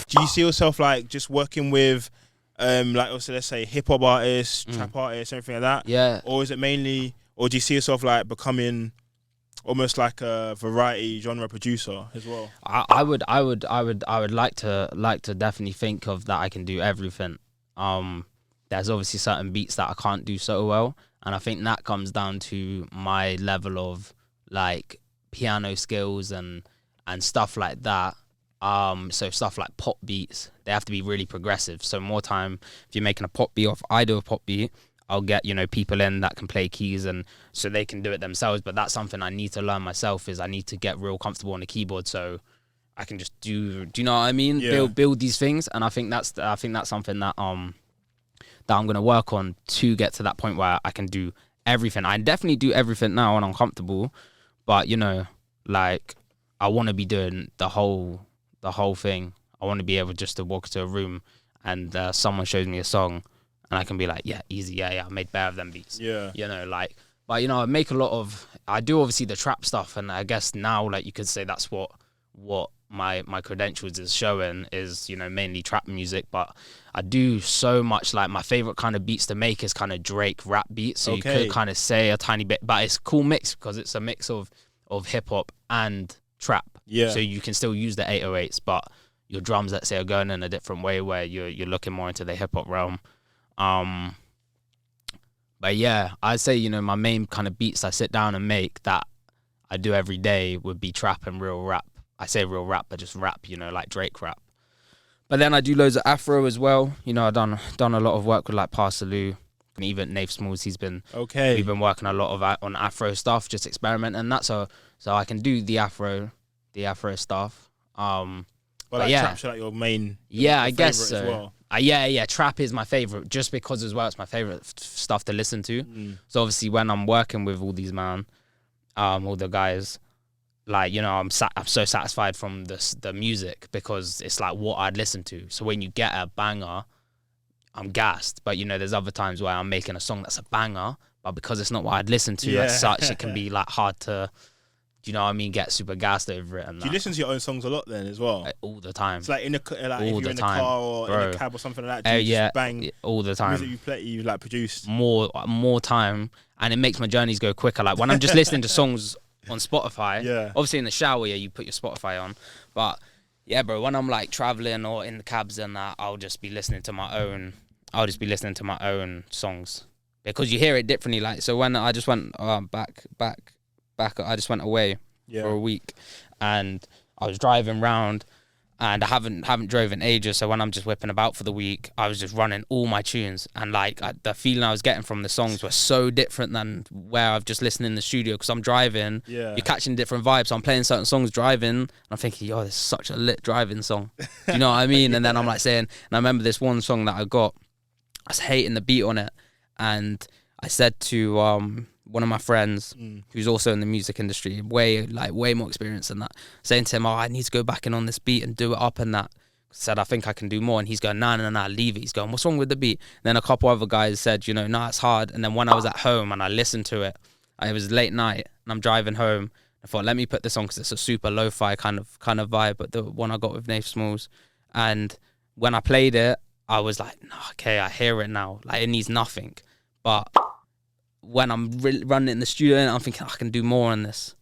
do you see yourself like just working with, like also let's say hip hop artists, trap artists, everything like that? Yeah. Or is it mainly, or do you see yourself like becoming almost like a variety genre producer as well? I would like to definitely think of that I can do everything. There's obviously certain beats that I can't do so well, and I think that comes down to my level of like piano skills and stuff like that. So stuff like pop beats, they have to be really progressive. So more time, if you're making a pop beat, or if I do a pop beat, I'll get, you know, people in that can play keys and so they can do it themselves. But that's something I need to learn myself, is I need to get real comfortable on the keyboard so I can just do you know what I mean? Yeah. Build these things. And I think that's something that I'm gonna work on to get to that point where I can do everything. I definitely do everything now and I'm comfortable, but you know, like I want to be doing the whole thing. I want to be able just to walk into a room and someone shows me a song and I can be like, yeah, easy, yeah, I made better of them beats. Yeah. You know, like, but you know, I do obviously the trap stuff, and I guess now, like, you could say that's what my credentials is showing, is, you know, mainly trap music. But I do so much, like, my favorite kind of beats to make is kind of Drake rap beats. So you could kind of say a tiny bit, but it's a cool mix because it's a mix of hip hop and trap. Yeah. So you can still use the 808s, but your drums, let's say, are going in a different way where you're looking more into the hip hop realm. But yeah, I'd say, you know, my main kind of beats I sit down and make that I do every day would be trap and real rap. I say real rap, but just rap, you know, like Drake rap. But then I do loads of Afro as well. You know, I've done a lot of work with like Salieu and even Nafe Smallz. He's been we've been working a lot of on Afro stuff, just experimenting and that. So I can do the Afro stuff. But like, yeah, trap's like your main. Yeah, your I guess so. as well. Yeah, trap is my favorite, just because as well it's my favorite stuff to listen to. So obviously when I'm working with all these all the guys, like, you know, I'm so satisfied from the music because it's like what I'd listen to. So when you get a banger, I'm gassed. But you know, there's other times where I'm making a song that's a banger, but because it's not what I'd listen to as such, it can be like hard to, you know what I mean, get super gassed over it. And do you listen to your own songs a lot then as well? Like, all the time. It's like if you're in the car or in a cab or something like that, do you just bang all the time. Music you like produced? More time, and it makes my journeys go quicker. Like when I'm just listening to songs on Spotify, obviously in the shower, you put your Spotify on, but yeah, bro, when I'm like traveling or in the cabs and that, I'll just be listening to my own songs because you hear it differently. Like, so when I just went back, I just went away for a week, and I was driving round, and I haven't drove in ages. So when I'm just whipping about for the week, I was just running all my tunes, and like the feeling I was getting from the songs was so different than where I've just listened in the studio. Because I'm driving, you're catching different vibes. So I'm playing certain songs driving, and I'm thinking, yo, this is such a lit driving song. Do you know what I mean? And then I'm like saying, and I remember this one song that I was hating the beat on it, and I said to one of my friends who's also in the music industry, way more experience than that, saying to him, I need to go back in on this beat and do it up and that. Said, I think I can do more. And he's going, nah, leave it. He's going, what's wrong with the beat? And then a couple other guys said, you know, nah, it's hard. And then when I was at home and I listened to it, it was late night and I'm driving home. I thought, let me put this on because it's a super lo-fi kind of vibe, but the one I got with Nafe Smallz. And when I played it, I was like, no, okay, I hear it now. Like, it needs nothing. But when I'm running it in the studio, I'm thinking I can do more on this.